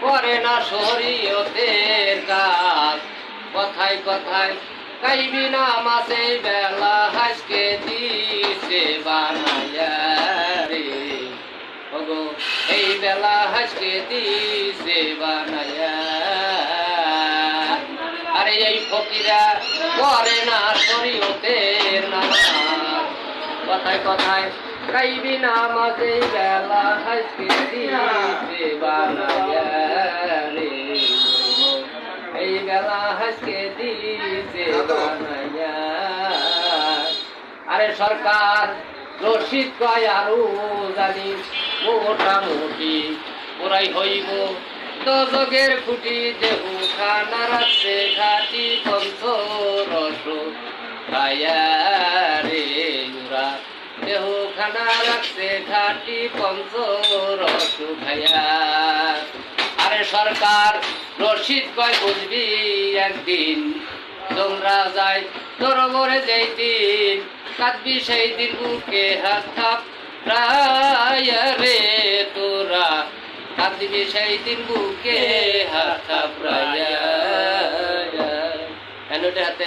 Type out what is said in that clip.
করে না শরীয়তের কাজ, কথায় কথায় কাইবি না মাসে বেলা হাসকে দিছে বানাইয়া রে, ওগো এই বেলা হাসকে দিছে বানাইয়া। আরে এই ফকিরা করে না শরীয়তের নামাজ, কথায় কথায় কাইবি না মাঝে বেলা হাসকে দিছে বানাইয়া রে, এই বেলা হাসকে দিছে বানাইয়া। আরে সরকার রশিদ কয় আরো জানি মোটামুটি ওরাই হইব দজকের খুঁটি, দেহ খানা রাখছে ঘাটি পন্থ রস খায়া রে, ওরা দেহ খানা রাখছে ঘাটি পঞ্চ রস খায়া। আরে সরকার রশিদ কয় বুঝবি একদিন, তোমরা যাই তোর মরে যেই দিন, কাঁদবি সেই দিন বুকে হাত থাপ রে, তোরা কাঁদবি সেই দিন বুকে হাত থাপ রায়া। হাতে